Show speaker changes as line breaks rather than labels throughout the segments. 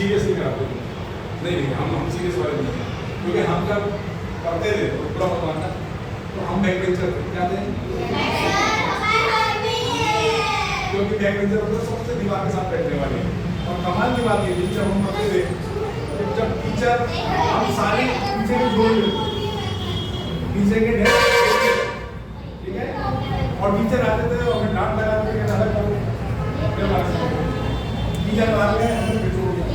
Seriously कराते थे। नहीं हम सीरियस वाले नहीं, क्योंकि हम जब करते थे तो पूरा बताना, तो हम बैक बेंचर क्या थे, क्योंकि बैक बेंचर मतलब सबसे दीवार के साथ बैठने वाले। और कमाल की बात ये थी जब हम पढ़ते थे, जब टीचर हम सारे पीछे के जोड़ लेते, पीछे के डेस्क, ठीक है, और टीचर आते थे और हमें डांट लगाते थे, अलग करो टीचर बाहर गए हमें बिछोड़ दिया।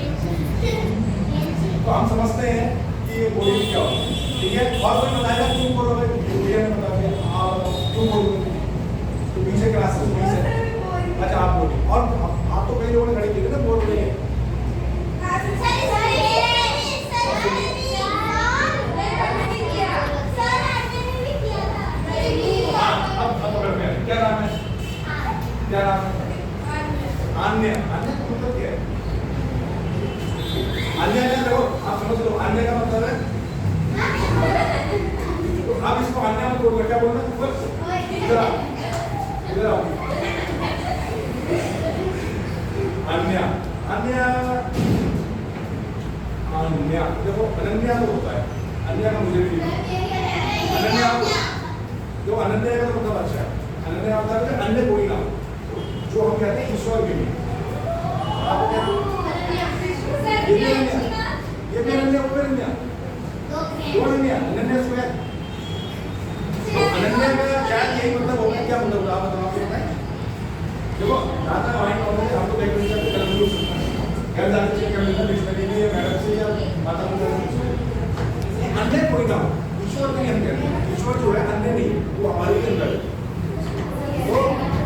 तो हम समझते हैं कि ये बोलिंग क्या होता है, ठीक है। और कोई बताएगा क्यों बोलोगे, भैया ने बता दिया आप क्यों बोलोगे, तो पीछे क्लासेस में से अच्छा आप बोलिए। और आप तो कई लोगों ने खड़े किए ना बोल रहे हैं, क्या नाम है, क्या नाम है, अन्य, अन्य का मतलब क्या है, अन्य का देखो आप समझ लो, अन्य का मतलब है, तो आप इसको अन्य में तोड़ क्या बोलना, इधर आओ, इधर आओ, अन्य, अन्य, अन्य देखो अनन्या तो होता है, अन्य का मुझे भी अनन्या, जो अनन्या का मतलब अच्छा है, अनन्या मतलब है अन्य कोई ना, जो हम कहते हैं ईश्वर भी नहीं, ये भी अनन्या, वो भी अनन्या, दो अनन्या, अनन्या स्वयं। तो अनन्या का क्या यही मतलब होगा, क्या मतलब होगा आप बताओ, आपको पता है? देखो दादा वाइन कॉलेज हम तो बैक बेंचर पे कर लो सकते हैं, घर जाके चेक कर लेना डिक्शनरी में या मैडम से या माता पिता से, अन्य कोई ना हो, ईश्वर नहीं हम कहते हैं, ईश्वर जो है अन्य नहीं, वो हमारे के अंदर है, वो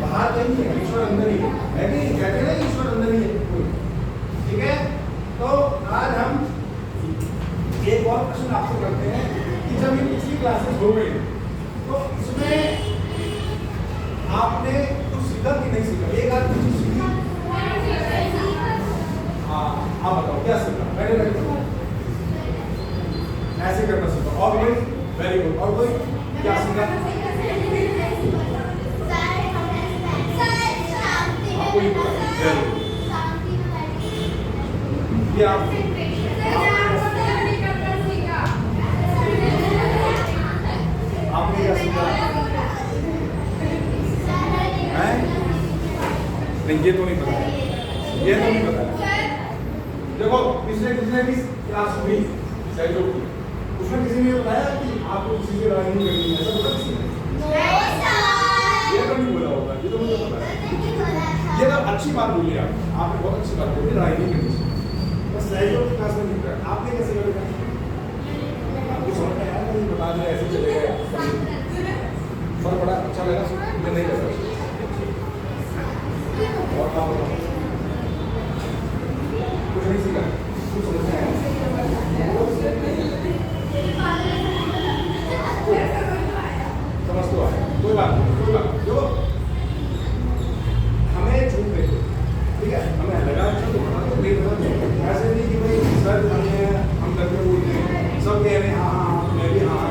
बाहर नहीं है, ईश्वर अंदर ही है कि कहते हैं ना ईश्वर अंदर ही है, ठीक है। तो आज हम एक और प्रश्न आपसे करते हैं कि जब ये पिछली क्लासेस हो गई तो इसमें आपने कुछ सीखा कि नहीं सीखा, एक आध चीज सीखी, हाँ आप बताओ क्या सीखा, मैंने ऐसे करना सीखा, और कोई वेरी गुड, और कोई क्या सीखा, आपको ये क्या आपने क्या सीखा है, नहीं ये तो नहीं पता, ये तो नहीं पता। देखो पिछले भी क्लास हुई सहयोग की, उसमें किसी ने बताया कि आपको किसी से लड़ाई नहीं करनी है, ऐसा बोला किसी ने, ये तो नहीं बोला होगा, ये तो मुझे पता है, ये तो अच्छी बात बोली आपने बहुत अच्छी बात बोली, लड़ाई नहीं करनी चाहिए, बस सहयोग की क्लास में नहीं कर, आपने कैसे कर, आपको समझ में आया, नहीं बता दिया ऐसे चलेगा, फर्क बड़ा अच्छा लगा, मैं नहीं कर सकता, और आप बताओ कुछ नहीं सीखा, कुछ समझ में आया, समझ तो आया, कोई बात नहीं, जो हमें झूठ नहीं, ठीक है, हमें लगा अच्छा तो बना तो नहीं बना, ऐसे नहीं कि भाई सर हम करके बोलते हैं, सब कह रहे हैं हाँ हाँ मैं भी हाँ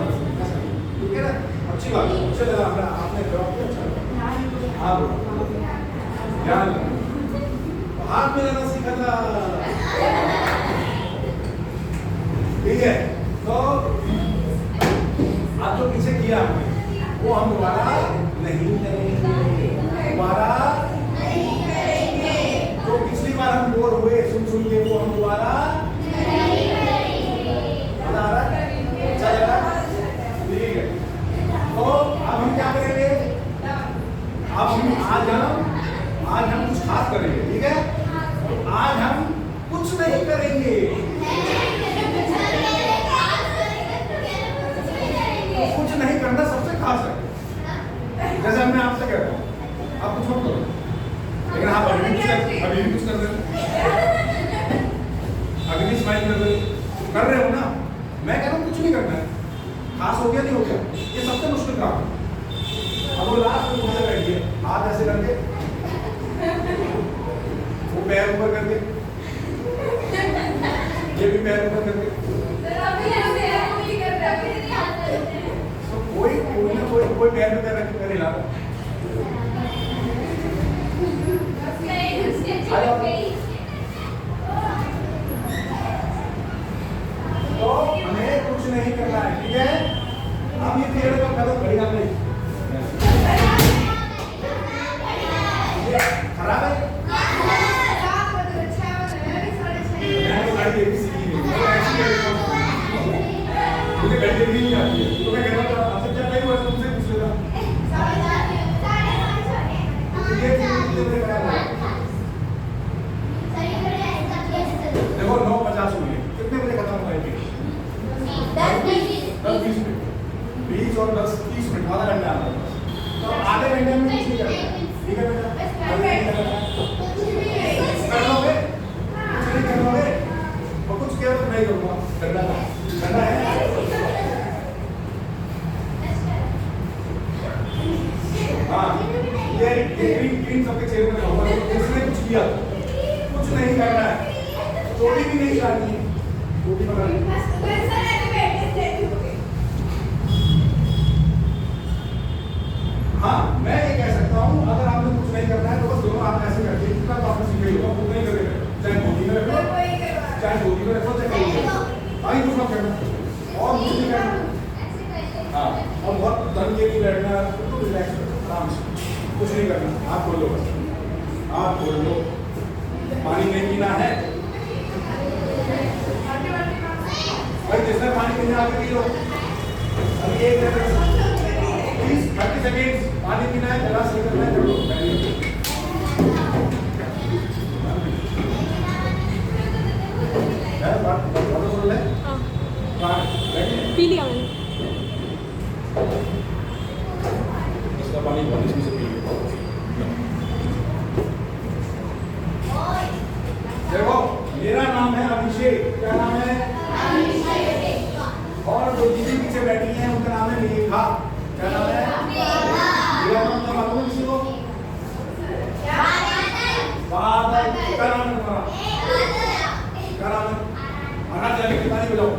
ठीक है ना, अच्छी बात है, अच्छा लगा हमें, आपने जवाब दिया अच्छा लगा, हाँ बोलो ध्यान, हाथ मिलाना सीखा था, ठीक है। तो आप जो पीछे किया हमने वो हम दोबारा नहीं करेंगे, दोबारा नहीं करेंगे, तो पिछली बार हम बोर हुए सुन के वो हम दोबारा नहीं करेंगे, अच्छा लगा, ठीक है। तो अब हम क्या करेंगे, अब हम आज हम कुछ खास करेंगे, ठीक है, तो आज हम कुछ नहीं करेंगे, कुछ नहीं करना सबसे खास है, जैसे मैं आपसे कह रहा हूँ आप कुछ मत करो, लेकिन आप अभी भी कुछ कर रहे हो, अभी भी स्माइल कर रहे हो ना, मैं कह रहा हूँ कुछ नहीं करना है, खास हो गया नहीं हो गया, ये सबसे मुश्किल काम है। अब वो लास्ट में मुझे बैठिए, हाथ ऐसे करके, वो पैर ऊपर करके, ये भी पैर ऊपर करके, कोई पैर में पैर रख के हिला रहा, नहीं आती है तो मैं कह रहा था आपसे क्या नहीं हुआ तुमसे पूछ लेगा ये कितने कराया देखो 9:50 हुई है कितने बजे खत्म हुआ है 10-20 मिनट 20 और 10-30 मिनट आधा घंटा हमारे पास तो आधे घंटे में कुछ नहीं करना ठीक है बेटा कर लोगे कुछ नहीं कर लोगे और कुछ किया तो नहीं करूँगा करना है हाँ ये ग्रीन सबके चेहरे में होगा इसने कुछ किया कुछ नहीं करना है चोटी भी नहीं चलानी है चोटी हाँ मैं ये कह सकता हूँ अगर आपने कुछ नहीं करना है तो बस दोनों आप ऐसे करके इतना तो आपने सीखा ही होगा कुछ नहीं करेगा चाहे गोदी में रखो चाहे गोदी में रखो चाहे कहीं रखो आई कुछ मत करना और कुछ नहीं करना हाँ और बहुत धन के लिए बैठना तो रिलैक्स आराम से कुछ नहीं करना आप बोल लो बस आप बोल लो पानी नहीं पीना है भाई जिसने पानी पीना आगे पी लो अभी एक मिनट 30 सेकेंड्स पानी पीना है जरा सही करना है चलो यार बात बोल ले हां पी लिया मैंने इसका पानी बहुत इसमें से पी लिया देखो मेरा नाम है अभिषेक क्या नाम है अभिषेक और जो दीदी पीछे बैठी हैं उनका नाम है मेघा क्या नाम है मेरा नाम तो मालूम है किसी को बादल क्या नाम है तुम्हारा क्या नाम है आना चाहिए कितना नहीं बजाओ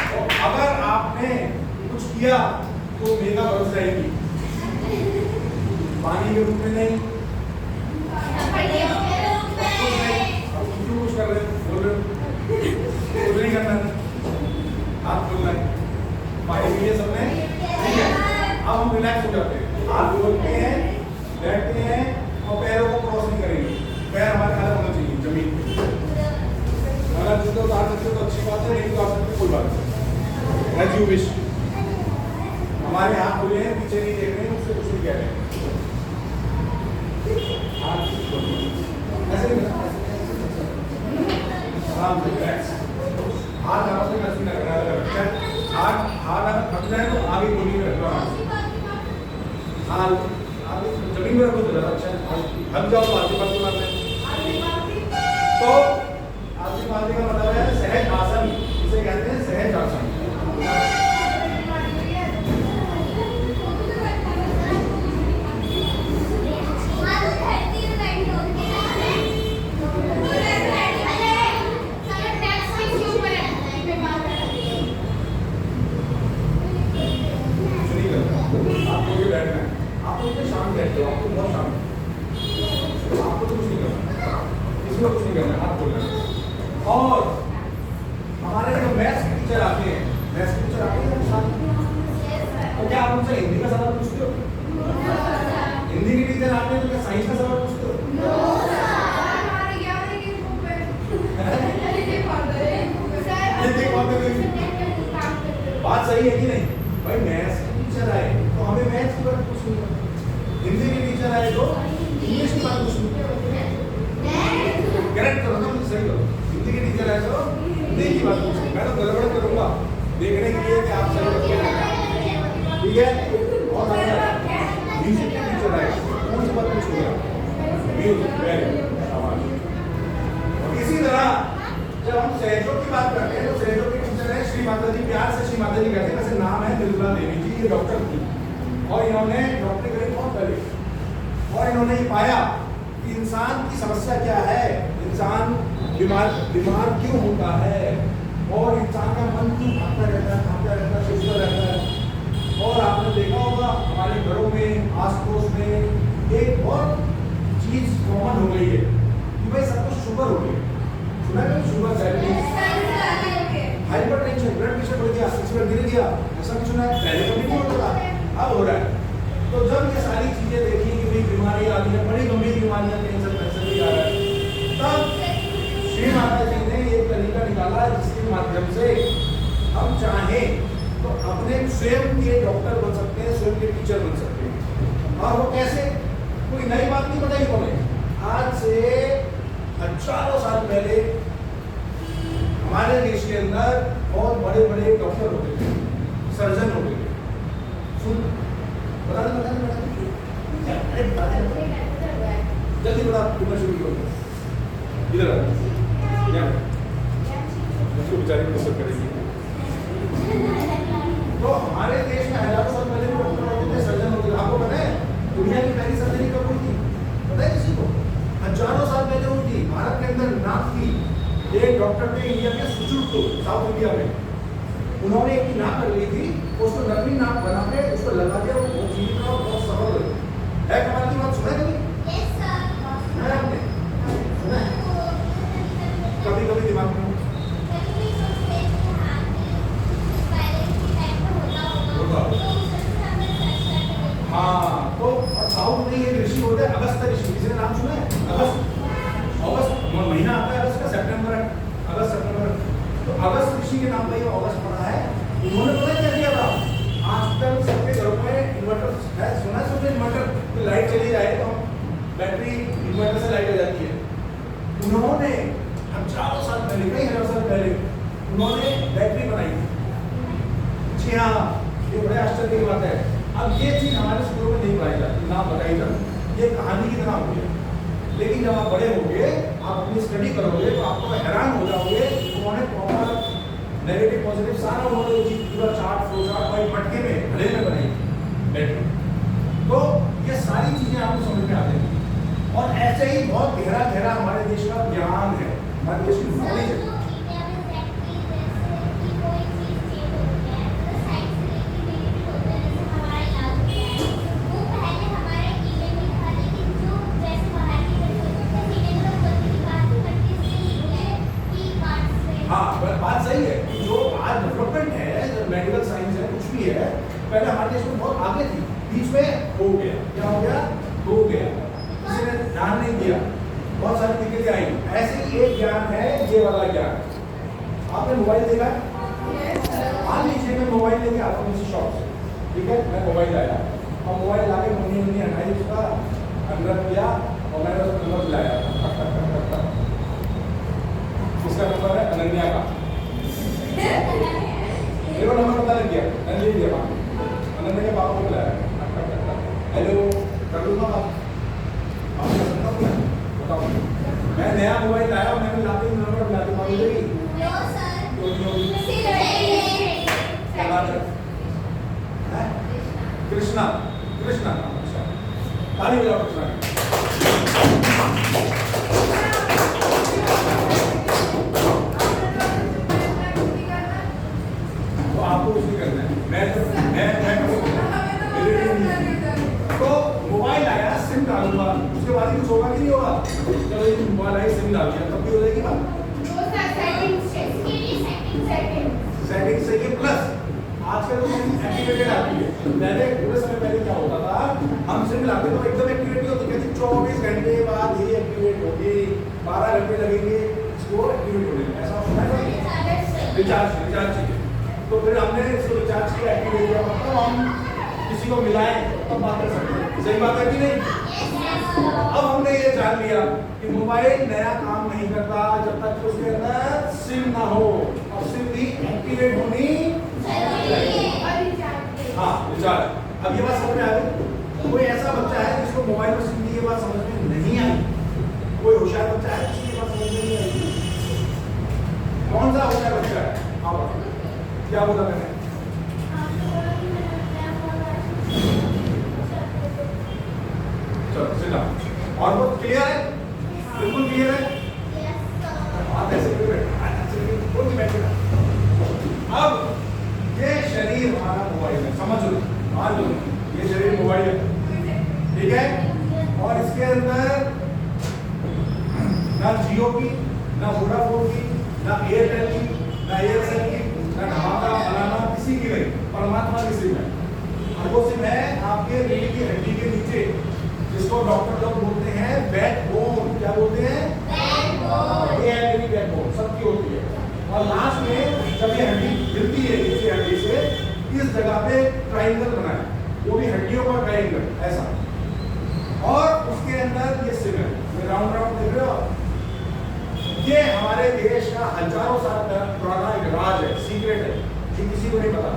तो अगर आपने कुछ किया तो मेघा बरस जाएगी पानी के रूप में नहीं कुछ कर रहे बोल रहे कुछ नहीं करना हाथ बोलना है पानी पीने सबने ठीक है अब हम रिलैक्स हो जाते हैं हाथ बोलते हैं बैठते हैं और पैरों को क्रॉस नहीं करेंगे पैर हमारे अलग होना चाहिए जमीन पे अगर जिसको उतार सकते तो अच्छी बात है नहीं उतार सकते कोई बात नहीं एज यू विश हमारे हाथ खुले हैं पीछे नहीं देख रहे हैं उससे कुछ नहीं कह रहे हैं ऐसे नहीं आराम से रिलैक्स हाथ आराम से मशीन रखना है हाथ अगर थक जाए तो आगे गोली में रखना हाथ आगे जमीन में रखो तो ज़्यादा अच्छा थक जाओ तो आगे बात तो आगे बात का मतलब है सहज आसन इसे कहते हैं सहज आसन शांत रहते हो आपको बहुत शांत आपको कुछ नहीं करना इसमें कुछ नहीं करना हाथ बोलना और हमारे जो मैथ्स के टीचर आते हैं मैथ्स के टीचर आते हैं तो क्या आप उनसे हिंदी का सवाल पूछते हो हिंदी के टीचर आते हैं तो क्या साइंस का सवाल पूछते हो बात सही है कि नहीं भाई मैथ्स के टीचर आए तो हमें मैथ्स की बात पूछनी है हिंदी के टीचर आए तो इंग्लिश की बात पूछनी करेक्ट करो ना मुझे सही करो हिंदी के टीचर आए तो हिंदी की बात पूछनी मैं तो गड़बड़ करूंगा देखने के लिए कि आप सही करते ठीक है और म्यूजिक के टीचर आए कौन सी बात पूछूंगा म्यूजिक इसी तरह जब हम सहयोग की बात करते हैं तो सहयोग के टीचर है श्री माता जी प्यार से श्री माता जी कहते हैं वैसे नाम है निर्मला देवी जी ये डॉक्टर थी और इन्होंने डॉक्टरी करी बहुत पहले और इन्होंने ये पाया कि इंसान की समस्या क्या है इंसान बीमार क्यों होता है और इंसान का मन क्यों भागता रहता है सोचता रहता है और आपने देखा होगा हमारे घरों में आस पड़ोस में एक और चीज कॉमन हो गई है कि भाई सब कुछ शुगर हो गई सुना है sugar diabetes hyper tension blood pressure बढ़ गया शुगर गिर गया ऐसा कुछ सुना है पहले कभी नहीं होता था अब हो रहा है तो जब ये सारी चीजें देखी कि भाई बीमारी आती है बड़ी गंभीर बीमारियां कैंसर कैंसर भी आ रहा है तब श्री माता जी ने निकाला जिसके माध्यम से हम चाहें तो अपने स्वयं के डॉक्टर बन सकते हैं, स्वयं के टीचर बन सकते हैं। और वो कैसे? कोई नई बात नहीं बताई उन्होंने। आज से हजारों साल पहले हमारे देश के अंदर बहुत बड़े बड़े डॉक्टर होते थे, सर्जन होते थे। सुन बता जल्दी बता, शुरू करो। इधर बेचारे को डिस्टर्ब करेंगे। तो हमारे देश में हजारों साल पहले डॉक्टर होते थे, सर्जन होते थे। आपको पता है दुनिया की पहली सर्जरी कब हुई थी? पता है किसी को? हजारों साल पहले हुई थी। भारत के अंदर नाक की एक डॉक्टर थे इंडिया के, सुचुटू, साउथ इंडिया में। उन्होंने एक नाक कर ली थी, उसको नकली नाक बना के उसको लगा दिया। वो बहुत जीवित और बहुत सरल है। कमाल की बात सुना कभी? सुना है आपने? सुना है? कभी कभी दिमाग में हाँ। तो साउथ में ये ऋषि होते हैं अगस्त ऋषि। किसी ने नाम सुना है? अगस्त महीना आता है अगस्त का, सितंबर, अगस्त सितंबर। तो अगस्त ऋषि के नाम पर ये अगस्त पड़ा है। उन्होंने पता क्या किया था? आजकल सबके घरों में इन्वर्टर है, सुना है सबने इन्वर्टर? तो लाइट चली जाए तो बैटरी इन्वर्टर से लाइट आ जाती है। उन्होंने हजारों साल पहले, कई हजार साल पहले उन्होंने बैटरी बनाई थी। जी हाँ, ये बड़े आश्चर्य की बात है। अब ये चीज हमारे स्कूलों में नहीं पढ़ाई जाती, ना बताई जाती। ये कहानी की तरह हो गया। लेकिन जब आप बड़े होगे, आप अपनी स्टडी करोगे तो आपको हैरान हो जाओगे। उन्होंने प्रॉपर नेगेटिव पॉजिटिव सारा उन्होंने चीज पूरा चार्ट, फ्लो चार्ट और मटके में भले में बनाई बैटरी। तो ये सारी चीजें आपको समझ में आ जाएंगी। और ऐसे ही बहुत गहरा गहरा हमारे देश का ज्ञान है, हमारे देश की नॉलेज है। बात सही है। जो आज डेवलपमेंट है, जो मेडिकल साइंस है, कुछ भी है, पहले हमारे देश में बहुत आगे थी, बीच में हो गया। क्या हो गया? हो गया। किसी ने ध्यान नहीं दिया, बहुत सारी दिक्कतें आई। ऐसे ही एक ज्ञान है, ये वाला ज्ञान। आपने मोबाइल देखा? मान लीजिए मैं मोबाइल लेके आता हूँ किसी शॉप से, ठीक है? मैं मोबाइल लाया और मोबाइल लाके मम्मी हटाई, उसका अंदर किया और मैंने उसका नंबर लाया। उसका नंबर है अनन्या का। मेरे को नंबर पता लग गया, मैंने ले लिया। अनन्या के पापा को बुलाया, हेलो कर दूंगा बात। बताओ, मैं नया मोबाइल लाया, मैंने लाते ही नंबर बुलाते मालूम लगी। कृष्णा, कृष्णा, अच्छा, ताली बजाओ कृष्णा। तो आपको कुछ नहीं करना है, तो मोबाइल आया, सिम डालूंगा, उसके बाद ही कुछ होगा कि नहीं होगा? चलो ये मोबाइल आई, सिम डाल दिया, तब भी हो जाएगी बात। सेटिंग से ये प्लस आजकल तो सिम एक्टिवेटेड आती है। पहले थोड़े समय पहले क्या होता था, हम सिम लाते तो एकदम एक्टिवेट नहीं होती, कहती 24 घंटे बाद ये एक्टिवेट होगी, 12 घंटे लगेंगे इसको एक्टिवेट होने में। ऐसा होता है रिचार्ज चाहिए। तो फिर हमने इसको रिचार्ज किया, एक्टिवेट किया, मतलब हम किसी को मिलाएं तब बात कर सकते हैं। सही बात है कि नहीं? अब हमने ये जान लिया कि मोबाइल नया काम नहीं करता जब तक उसके अंदर सिम ना हो, और सिम भी एक्टिवेट होनी चाहिए। हाँ, रिचार्ज। अब ये बात समझ में आ गई? कोई ऐसा बच्चा है जिसको मोबाइल में सिम की ये बात समझ में नहीं आई? कोई होशियार बच्चा है जिसको ये बात समझ में नहीं आई? कौन सा होशियार बच्चा है? हाँ, क्या बोला मैंने? चलो, और वो क्लियर है? बिल्कुल क्लियर है? आप ऐसे बैठे। अब ये शरीर हमारा मोबाइल है, समझ लो, मान लो ये शरीर मोबाइल है, ठीक है? और इसके अंदर ना जियो की, ना वोडाफोन की, ना एयरटेल की, ना एयरसेल की, ना धमाका फलाना किसी की नहीं, परमात्मा की सिम है। और वो सिम है आपके रीढ़ की हड्डी के नीचे, जिसको डॉक्टर लोग बोलते हैं बैकबोन। क्या बोलते हैं? बैकबोन। ये है मेरी बैकबोन, सबकी होती है। ट्राइंगल बना है, वो भी हड्डियों का ट्राइंगल ऐसा, और उसके अंदर ये सिर है, ये राउंड राउंड देख रहे हो आप? ये हमारे देश का हजारों साल पुराना एक राज है, सीक्रेट है, ये किसी को नहीं पता।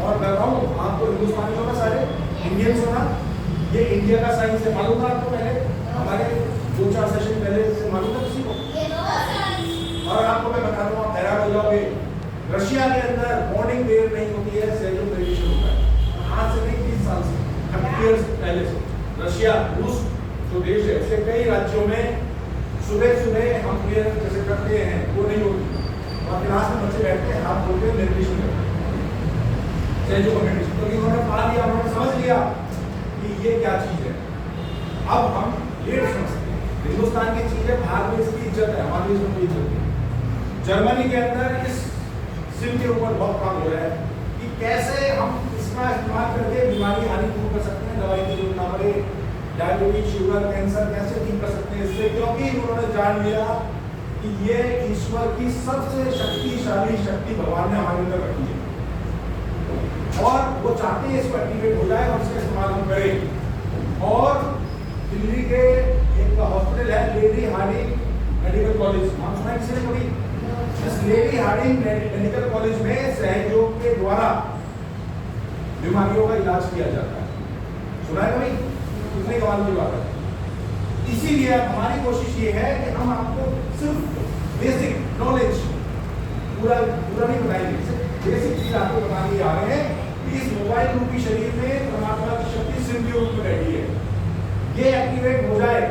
और मैं कहूँ आपको हिंदुस्तानी होगा, सारे इंडियंस होना, ये इंडिया का साइंस है, मालूम था आपको? पहले हमारे 2-4 सेशन पहले से मालूम था किसी को? और आपको मैं बता दूं, आप हैरान हो जाओगे, रशिया के अंदर मॉर्निंग वेयर नहीं होती है, सेल्यूलेशन होता है। आज से नहीं, 30 साल से, 30 इयर्स पहले से रशिया, रूस जो देश है, उसके कई राज्यों में सुबह सुबह हम प्रेयर जैसे करते हैं वो नहीं होती, और क्लास में बच्चे बैठते हैं, हाथ बोलते हैं, मेडिटेशन करते हैं, तो इन्होंने पढ़ा लिया, उन्होंने समझ लिया कि ये क्या चीज है। अब हम ये समझ सकते हैं, हिंदुस्तान की चीज है, बाहर में इसकी इज्जत है, हमारे देश में कोई इज्जत नहीं। जर्मनी के अंदर इस सिम के ऊपर बहुत काम हो रहा है कि कैसे हम इसका इस्तेमाल करके बीमारी हानि दूर कर सकते हैं, दवाई की जरूरत ना पड़े, डायबिटीज, शुगर, कैंसर कैसे ठीक कर सकते हैं इससे, क्योंकि उन्होंने जान लिया कि ये ईश्वर की सबसे शक्तिशाली शक्ति भगवान ने हमारे अंदर रखी है, और वो चाहते हैं इसको एक्टिवेट हो जाए और इसका इस्तेमाल हम करें। और दिल्ली के एक हॉस्पिटल है, लेडी हार्डिंग मेडिकल कॉलेज, नाम सुना है किसी ने कभी? इस लेडी हार्डिंग मेडिकल कॉलेज में सहयोग के द्वारा बीमारियों का इलाज किया जाता है। सुना है कभी? कितने कमाल की बात है। इसीलिए हमारी कोशिश ये है कि हम आपको सिर्फ बेसिक नॉलेज पूरा नहीं बताएंगे, सिर्फ बेसिक चीज आपको बताने आ रहे हैं कि इस मोबाइल रूपी शरीर में परमात्मा की शक्ति सिम के रूप में बैठी है, ये एक्टिवेट हो जाए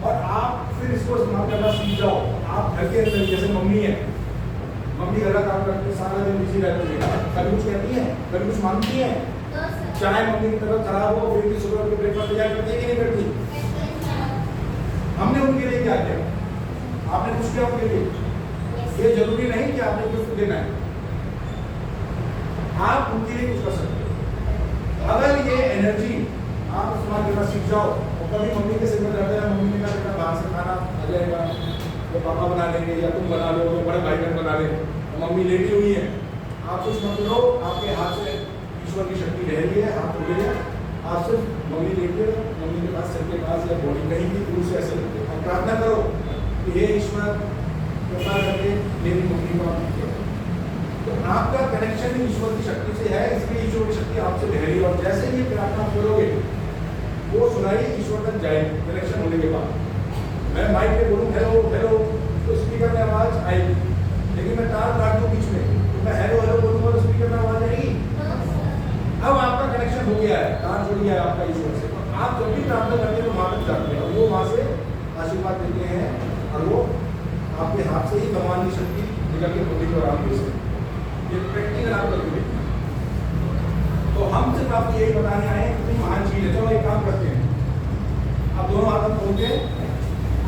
और आप फिर इसको इस्तेमाल करना सीख जाओ। आप घर के अंदर, जैसे मम्मी है, मम्मी घर का काम करते सारा दिन बिजी रहती है, कभी कुछ कहती है, कभी कुछ मांगती है, चाहे मम्मी की तबीयत खराब हो फिर भी सुबह उठ के ब्रेकफास्ट तैयार करती है कि नहीं करती? हमने उनके लिए क्या किया? आपने कुछ किया उनके लिए? ये जरूरी नहीं कि आपने गिफ्ट देना है, आप उनके लिए कुछ कर सकते हो। अगर ये एनर्जी आप इस्तेमाल करना सीख जाओ, और कभी मम्मी के सिर में दर्द है, मम्मी ने कहा बाहर से खाना आ जाएगा, तो पापा बना लेंगे या तुम बना लो, तो बड़े भाई बहन बना ले, तो मम्मी लेटी हुई है, आप कुछ मत करो, आपके हाथ से ईश्वर की शक्ति रह रही है, हाथ उठे हैं, आप सिर्फ मम्मी लेटे हो, मम्मी के पास सर के पास या बॉडी कहीं भी दूर से ऐसे लगते, आप प्रार्थना करो कि हे ईश्वर कृपा करके मेरी मम्मी को आप लिखे। तो आपका कनेक्शन ईश्वर की शक्ति से है, इसलिए ईश्वर की शक्ति आपसे रह रही है, और जैसे ही प्रार्थना करोगे वो सुनाई ईश्वर तक जाएगी कनेक्शन होने के बाद। मैं माइक पे बोलूँ हेलो हेलो तो स्पीकर में आवाज आएगी, लेकिन मैं तार काट दूँ बीच में तो मैं हेलो हेलो बोलूँगा तो स्पीकर में आवाज आएगी। अब आपका कनेक्शन हो गया है, तार जुड़ गया है आपका ईश्वर से, तो आप जब भी प्रार्थना करते हैं तो वहाँ तक जाते हैं, वो वहाँ से आशीर्वाद देते हैं, और वो आपके हाथ से ही भगवान की शक्ति निकल के होती है और आप दे सकते हैं। ये प्रैक्टिकल आप करते हैं। तो हम सिर्फ आपको यही बताने आए हैं कि महान चीज है। चलो एक काम करते हैं, आप दोनों हाथ खोलते हैं,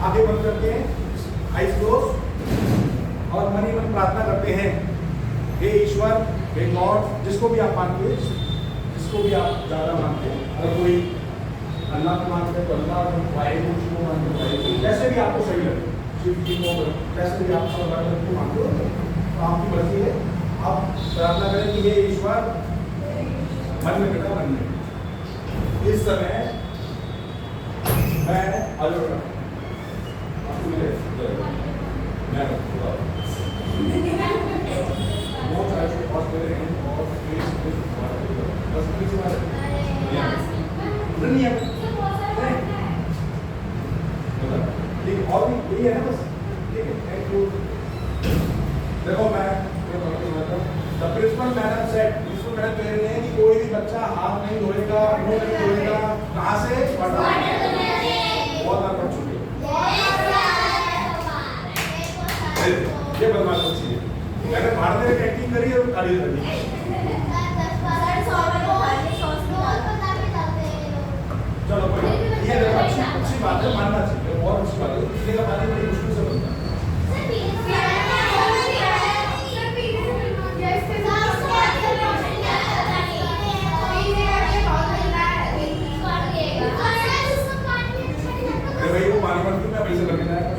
आगे बंद करते हैं, आइज क्लोज, और मन ही मन प्रार्थना करते हैं, हे ईश्वर, हे गॉड, जिसको भी आप मानते हैं, जिसको भी आप ज्यादा मानते हैं, अगर कोई अल्लाह को मानते हैं तो अल्लाह, वाहिगुरु जी को मानते हैं वाहिगुरु, जैसे भी आपको सही लगे, शिव जी को, जैसे भी आप सब को मानते हो, तो आपकी मर्जी है। आप प्रार्थना करें कि हे ईश्वर, मन में बेटा मन में इस समय मैं अलर्ट हूं, आपको मिले मैं बहुत अच्छे बहुत मेरे हैं और फेस बस किसी बात नहीं है, ठीक और भी यही है ना, बस ठीक है। Thank you. देखो मैं the principal madam said, principal madam कह रहे हैं कि कोई भी बच्चा हाथ नहीं धोएगा, मुंह नहीं धोएगा, कहाँ से? बहुत बार पढ़ चुके ये बदमाश बच्ची है, मैंने भारत में एक्टिंग करी और गाली कर दी। चलो कोई ये अच्छी बात है, मानना चाहिए, बहुत अच्छी बात है, किसी का पानी बड़ी मुश्किल से बनता है। भाई वो पानी मत मैं पैसे करके जाएगा।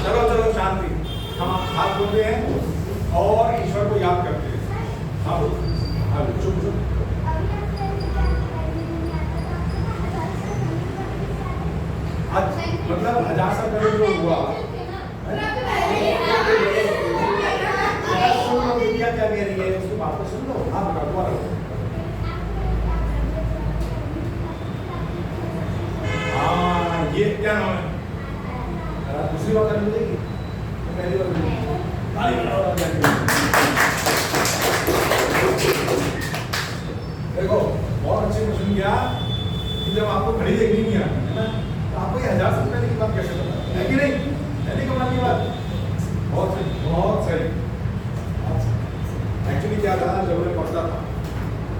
चलो चलो शांति, हम हाथ बोलते हैं। हाँ चुप चुप। आज मतलब 1000 साल पहले जो हुआ क्या कह रही है उसकी बात को सुन लो। हाँ बताओ दोबारा। हाँ ये क्या नाम है? दूसरी बात करनी पड़ेगी, पहली बार देखो बहुत अच्छे क्वेश्चन किया कि जब आपको घड़ी देखनी नहीं आती है ना तो आपको ये 1000 साल पहले की बात कैसे पता है कि नहीं? नहीं कमाल की बात। बहुत सही बहुत सही। एक्चुअली क्या था, जब मैं पढ़ता था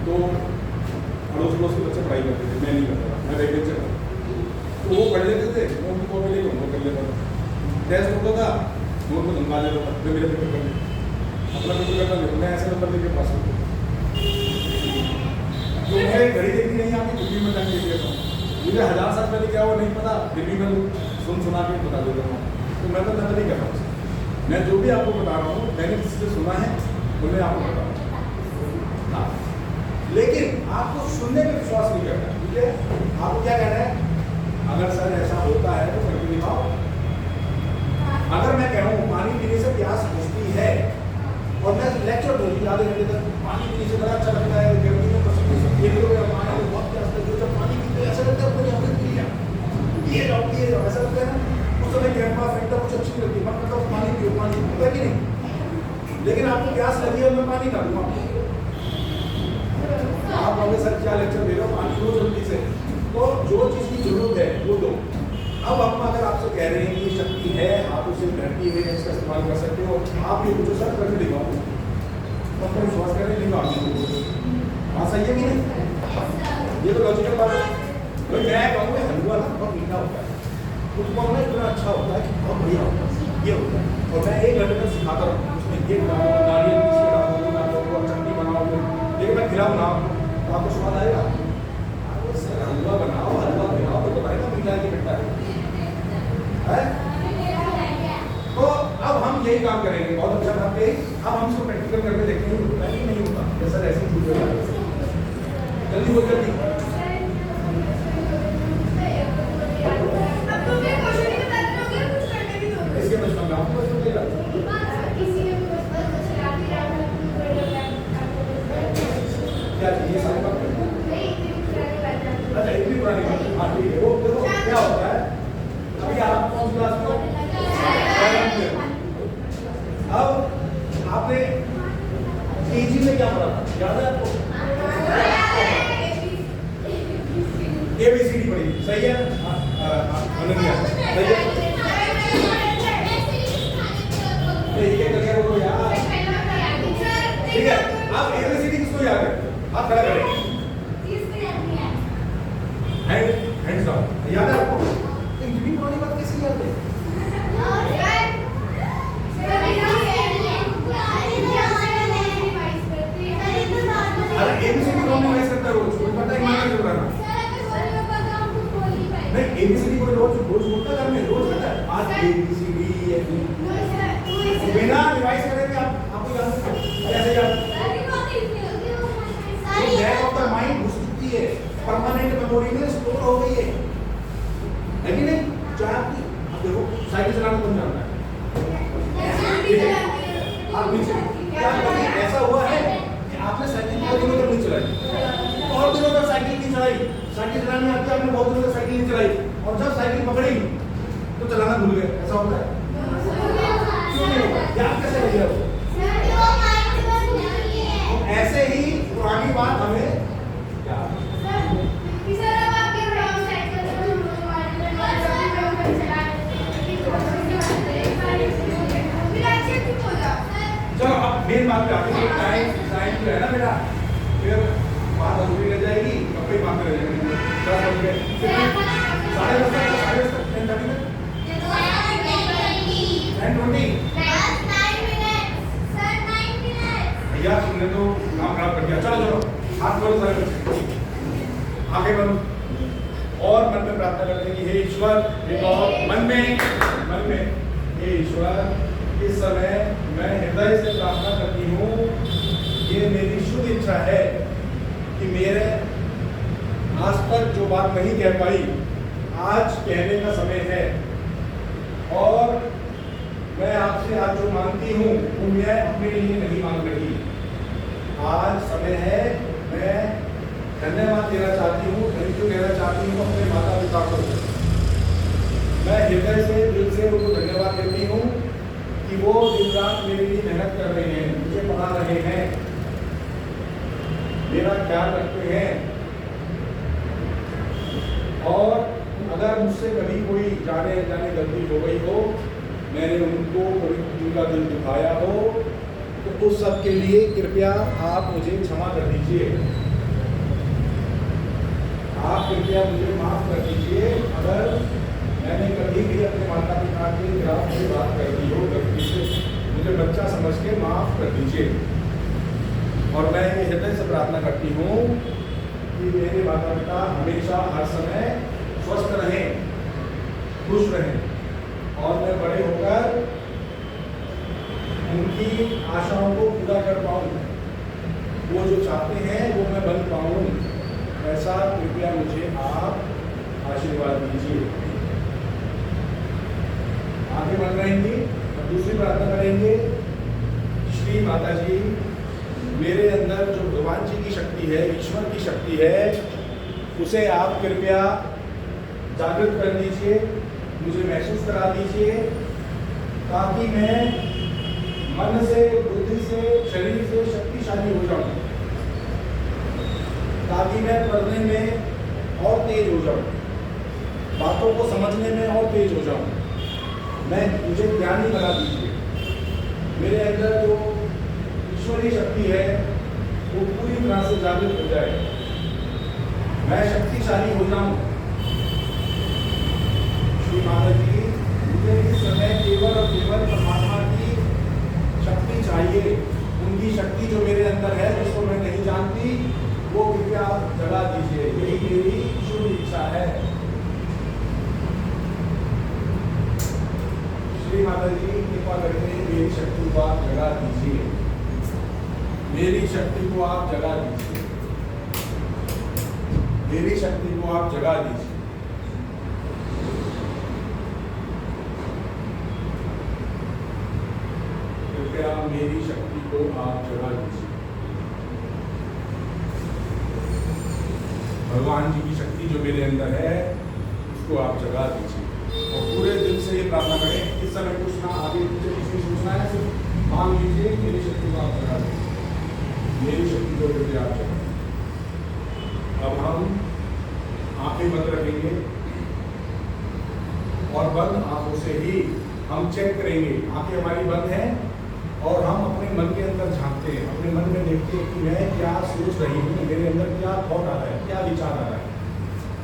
तो अड़ोस पड़ोस के बच्चे पढ़ाई करते थे, मैं नहीं करता था, मैं बैक बेंचर था। तो वो पढ़ लेते थे, मैं उनकी कॉपी लेकर होमवर्क कर लेता था। टेस्ट होता था, नोट में धमका देता था, मैं मेरे पेपर कर लेता अपना पेपर करता था, मैं ऐसे नंबर लेके पास होता। तो मुझे घड़ी देखनी नहीं आती, फिर भी मैं टाइम देख लेता हूँ। मुझे 1000 साल पहले क्या वो नहीं पता, फिर भी मैं सुना के बता देता हूँ। तो मैं तो नकल नहीं कर रहा हूँ, मैं जो भी आपको बता रहा हूँ मैंने किसी से सुना है तो मैं आपको बता रहा हूँ। हाँ लेकिन आपको सुनने में विश्वास नहीं करना, ठीक है? आपको क्या कहना है, अगर सर ऐसा होता है तो करके दिखाओ। अगर मैं कहूँ पानी पीने से प्यास बुझती है और मैं लेक्चर दूंगी आधे घंटे तक, पानी पीने से बड़ा अच्छा लगता है, गर्मी में पसीने से ये लोग पानी में बहुत प्यास लगती है, जब पानी पीते ऐसा लगता है पूरी अमृत पी लिया, ये जाओ ऐसा लगता है ना। उस समय कैंपा फेंटा कुछ अच्छी नहीं लगती, मतलब पानी पियो, पानी पीता कि नहीं? लेकिन आपको प्यास लगी है, मैं पानी ना दूंगा। आप बोले सर क्या लेक्चर दे रहे हो, पानी दो जल्दी से। तो जो चीज़ की जरूरत है वो दो। अब हम अगर आपसे कह रहे हैं कि ये शक्ति है, आप उसे धरती में इसका इस्तेमाल कर सकते हो, आप ये कुछ सर करके दिखाओ, तो आपको विश्वास करें नहीं आप हाँ सही है कि नहीं? ये तो लॉजिकल बात है। मैं कहूँगा हलवा ना बहुत मीठा होता है, उसको ना इतना अच्छा होता है कि बहुत बढ़िया होता है, ये होता है। और मैं 1 घंटे तक सिखाता हूँ, उसमें ये डालो, नारियल की डालो, चटनी बनाओ, लेकिन मैं खिला बनाओ तो आपको स्वाद आएगा। सर हलवा बनाओ, हलवा बनाओ तो बताएगा मीठा की खट्टा है। तो अब हम यही काम करेंगे, बहुत अच्छा काम करेंगे। अब हम इसको प्रैक्टिकल करके देखेंगे होता है कि नहीं होता। सर ऐसे ही जल्दी बोल जल्दी। इसके बचपन में आपको बचपन देगा क्या ये सारी बात अच्छा इतनी पुरानी बात। हाँ ठीक है, वो देखो क्या होता है, अभी आप कौन सी क्लास में? अब आपने केजी में क्या पढ़ा था, याद है आपको? ABCD पढ़ी, सही है? अनन्या सही है? ठीक है, आप ABCD किसको याद है? आप खड़ा करें, हैंड्स डाउन। याद है आपको? इतनी पुरानी बात कैसे याद है? अरे ABCD कौन रिवाइज करता है रोज? कोई पता ही नहीं चल रहा ना। नहीं ABCD कोई रोज बोलता घर में, रोज करता है आज ABCD बिना रिवाइज करेंगे आपको याद नहीं। ऐसे याद बैक ऑफ द माइंड घुस चुकी है, परमानेंट मेमोरी में स्टोर हो गई है कि नहीं? चाहे आपकी अब देखो साइकिल चलाना कौन जानता है? आप नीचे क्या कभी ऐसा हुआ है कि आपने साइकिल बहुत दिनों तक नहीं चलाई, बहुत दिनों तक साइकिल नहीं चलाई, साइकिल चलाने आती है आपने बहुत दिनों तक साइकिल नहीं चलाई, और जब साइकिल पकड़ी तो चलाना भूल गए, ऐसा होता है? क्यों नहीं होता? याद कैसे रह गया? ऐसे ही पुरानी बात हमें क्या चलो अब मेन बात पे आते हैं। टाइम टाइम जो है ना मेरा, फिर बात अधूरी रह जाएगी, कपड़े बात रह जाएंगे। 10 बज गए, 10:30 तक 10:30 10:20 भैया तुमने तो काम खराब कर दिया। चलो चलो हाथ खोलो सारे बच्चे, आगे बढ़ो और मन में प्रार्थना करते हैं कि हे ईश्वर, मन में हे ईश्वर, इस समय मैं हृदय से प्रार्थना करती हूँ ये मेरी शुद्ध इच्छा है कि मेरे आज तक जो बात नहीं कह पाई, आज कहने का समय है। और मैं आपसे आज जो मांगती हूँ वो मैं अपने लिए नहीं मांग रही। आज समय है, मैं धन्यवाद देना चाहती हूँ, थैंक यू कहना चाहती हूँ अपने माता पिता को। मैं हृदय से, दिल से उनको धन्यवाद देती हूँ कि वो दिन रात मेरे लिए मेहनत कर रहे हैं, मुझे पढ़ा रहे हैं, मेरा ख्याल रखते हैं। और अगर मुझसे कभी कोई जाने अनजाने गलती हो गई हो, मैंने उनको उनका दिल दुखाया हो, तो उस सब के लिए कृपया आप मुझे क्षमा कर दीजिए। आप कृपया मुझे माफ कर दीजिए अगर मैंने कभी भी अपने माता पिता के खिलाफ से बात कर दी हो गलती से। मुझे बच्चा समझ के माफ कर दीजिए। और मैं ये हृदय से प्रार्थना करती हूँ कि मेरे माता पिता हमेशा हर समय स्वस्थ रहें, खुश रहें और मैं बड़े होकर उनकी आशाओं को पूरा कर पाऊँ। वो जो चाहते हैं वो मैं बन पाऊँ, ऐसा कृपया मुझे आप आशीर्वाद दीजिए। आगे बढ़ रहेंगे और दूसरी प्रार्थना करेंगे। श्री माता जी, मेरे अंदर जो भगवान जी की शक्ति है, ईश्वर की शक्ति है, उसे आप कृपया जागृत कर दीजिए, मुझे महसूस करा दीजिए, ताकि मैं मन से, बुद्धि से, शरीर से शक्तिशाली हो जाऊं, ताकि मैं पढ़ने में और तेज हो जाऊं, बातों को समझने में और तेज हो जाऊं। मुझे ज्ञानी बना दीजिए। मेरे अंदर जो ईश्वरीय शक्ति है वो पूरी तरह से जागृत हो जाए, मैं शक्तिशाली हो जाऊं। श्री माता जी, मुझे इस समय केवल और केवल परमात्मा की शक्ति चाहिए। उनकी शक्ति जो मेरे अंदर है, जिसको मैं नहीं जानती, वो कृपया जगा दीजिए। यही मेरी शुभ इच्छा है। श्री माता जी, कृपा करके मेरी शक्ति को आप जगा दीजिए, मेरी शक्ति को आप जगा दीजिए, मेरी शक्ति को आप जगा दीजिए। कृपया मेरी शक्ति को आप जगा दीजिए। भगवान जी की शक्ति जो मेरे अंदर है, उसको आप जगा दीजिए। और पूरे दिल से ये प्रार्थना करें, इस समय कुछ ना आगे पीछे कुछ नहीं सोचना है, सिर्फ मांग लीजिए मेरी शक्ति को आप जगा दीजिए, मेरी शक्ति को कृपया आप जगा दीजिए। अब हम आंखें बंद रखेंगे और बंद आंखों से ही हम चेक करेंगे। आंखें हमारी बंद हैं और हम अपने मन के अंदर झांकते हैं, अपने मन में देखते हैं कि मैं क्या सोच रही हूँ, मेरे अंदर क्या थॉट आ रहा है, क्या विचार आ रहा है,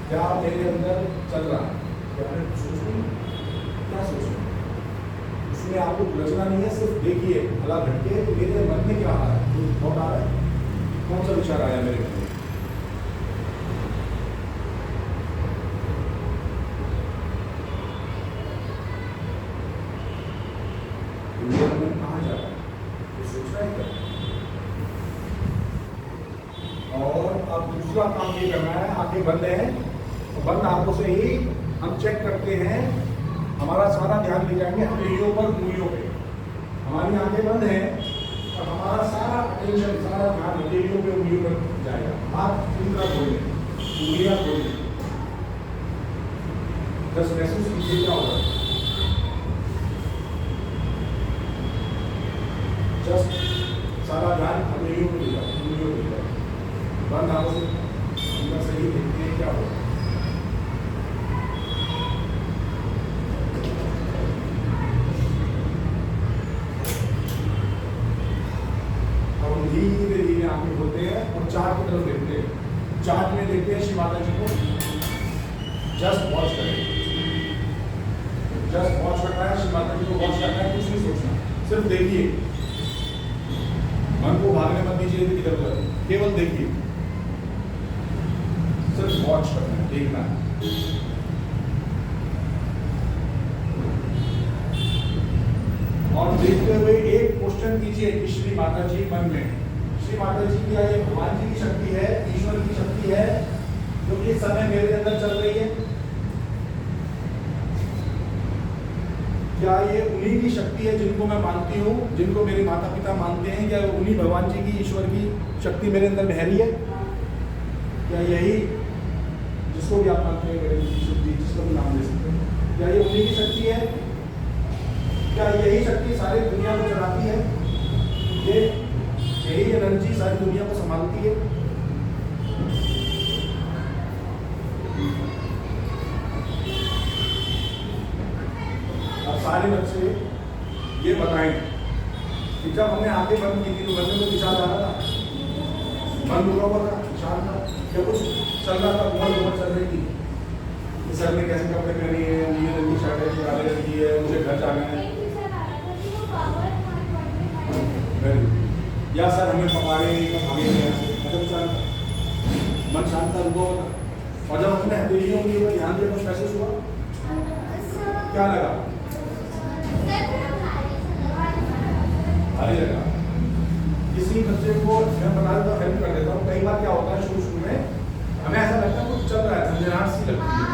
क्या मेरे अंदर चल रहा है, क्या सोच रही हूँ, क्या सोच रही हूँ। इसमें आपको उलझना नहीं है, सिर्फ देखिए भला भटके मेरे मन में क्या आ रहा है, कोई थॉट आ रहा है, कौन सा विचार आया मेरे मन में। मेरा मन कहाँ जा रहा है, ये सोच रहा है क्या। और अब दूसरा काम ये करना है, आंखें बंद है, बंद आंखों से ही हम चेक करते हैं, हमारा सारा ध्यान ले जाएंगे हथेलियों पर, उंगलियों पे। हमारी आंखें बंद हैं और हमारा सारा अटेंशन, सारा ध्यान हथेलियों पे, उंगलियों पर जाएगा। हाथ पूरी तरह खोलें, उंगलियां खोलें, बस महसूस कीजिए क्या होगा। जस्ट सारा ध्यान हथेलियों पे जाए, उंगलियों पे जाए। बंद आंखों से अंदर से ही देखते हैं क्या होगा। धीरे धीरे आंखें खोलते हैं और चार्ट की तरफ देखते हैं। चार्ट में देखते हैं श्री माता जी को, जस्ट वॉच करें, जस्ट वॉच करना है, श्री माता जी को वॉच करना है, कुछ नहीं सोचना, सिर्फ देखिए, मन को भागने मत दीजिए इधर उधर, केवल देखिए, सिर्फ वॉच करना है, देखना है। और देखते हुए एक क्वेश्चन कीजिए कि श्री माता जी मन में, श्री माता जी क्या ये भगवान जी की शक्ति है, ईश्वर की शक्ति है जो इस समय मेरे अंदर चल रही है? क्या ये उन्हीं की शक्ति है जिनको मैं मानती हूँ, जिनको मेरे माता पिता मानते हैं? क्या उन्हीं भगवान जी की, ईश्वर की शक्ति मेरे अंदर बह रही है? क्या यही, जिसको भी आप मानते हैं गणेश जी, शिव जी, जिसको भी नाम दे सकते हैं, क्या ये उन्हीं की शक्ति है? क्या यही शक्ति सारी दुनिया को चलाती है? ये यही एनर्जी सारी दुनिया को संभालती है? अब सारे बच्चे ये बताएं कि जब हमने आंखें बंद की थी तो बंदे में विचार आ रहा था, बंद हुआ था, विचार था, क्या कुछ चल रहा था, बहुत चल रही थी। सर ने कैसे कपड़े पहने हैं, नीले रंग की शर्ट है, काले रंग की है, मुझे घर जाना है, या सर हमें पकाड़े भागे मतलब शांत, मन शांत था, रुको। और जब अपने हथेलियों के ऊपर ध्यान दिया तो कैसे हुआ, क्या लगा? भारी लगा। किसी बच्चे को मैं बता देता हूँ, हेल्प कर देता हूँ। कई बार क्या होता है शुरू में हमें ऐसा लगता है कुछ चल रहा है, झंझनाहट सी लगती है।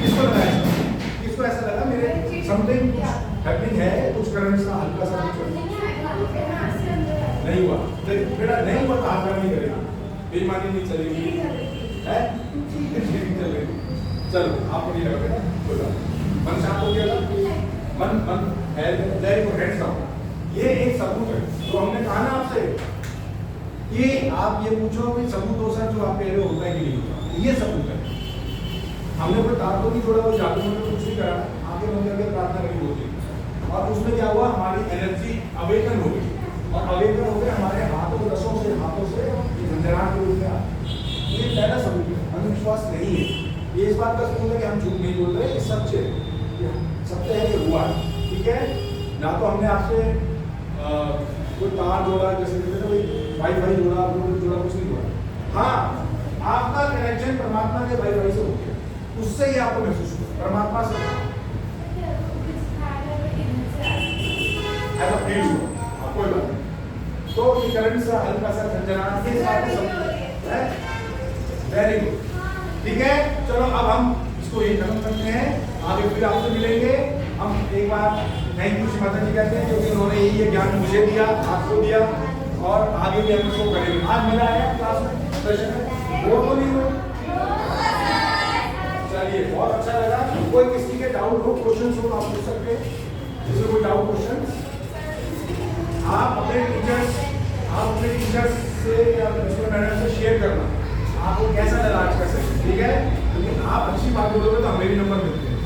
किसको लगा ऐसा? किसको ऐसा लगा मेरे समथिंग हैपनिंग है, कुछ करंट सा हल्का सा कुछ नहीं हुआ? बेटा नहीं हुआ तो आप नहीं करेगा, बेईमानी नहीं चलेगी, है चलेगी। चलो आपको नहीं लगा बेटा, कोई बात नहीं। मन शांत हो गया था, मन है वेरी गुड, हैंड्स डाउन। ये एक सबूत है तो हमने कहा ना आपसे, ये आप ये पूछो कि सबूत हो सर जो आप कह रहे हो होता है कि नहीं होता, ये सबूत है। हमने कोई तार तो नहीं छोड़ा, वो जादू में कुछ नहीं करा, आगे बंद करके प्रार्थना करी होती, और उसमें क्या हुआ, हमारी एनर्जी अवेकन हो गई, और अवेकन हो गए हमारे हाथों हाथों से झंझनाहट के रूप में। ये पहला सबूत है, अंधविश्वास नहीं है। ये इस बात का सबूत है कि हम झूठ नहीं बोल रहे, ये सच है, सत्य है, ये हुआ, ठीक है ना। तो हमने आपसे कोई तार जोड़ा, जैसे कहते हैं कोई वाईफाई जोड़ा, ब्लूटूथ जोड़ा, कुछ नहीं जोड़ा। हाँ, आपका कनेक्शन परमात्मा के वाईफाई से हो गया, उससे ही आपको महसूस हुआ, परमात्मा से ऐसा फील हुआ आपको। तो ये करंट सा हल्का सा झंझनाहट के साथ है, वेरी गुड, ठीक है। चलो अब हम इसको ये खत्म करते हैं, आगे फिर आपसे मिलेंगे। हम एक बार थैंक यू श्री माता जी कहते हैं क्योंकि उन्होंने ये ज्ञान मुझे दिया, आपको दिया, और आगे भी हम इसको करेंगे। आज मेरा आया क्लास में सेशन में, वो तो नहीं हुआ, चलिए बहुत अच्छा लगा। कोई किसी के डाउट हो, क्वेश्चन हो, आप पूछ सकते हैं, जैसे कोई डाउट क्वेश्चन आप अपने टीचर्स से या प्रिंसिपल मैडम से शेयर करना, आपको कैसा लगा आज का सेशन, ठीक है। क्योंकि आप अच्छी बात बोलोगे तो हमें भी नंबर मिलते हैं।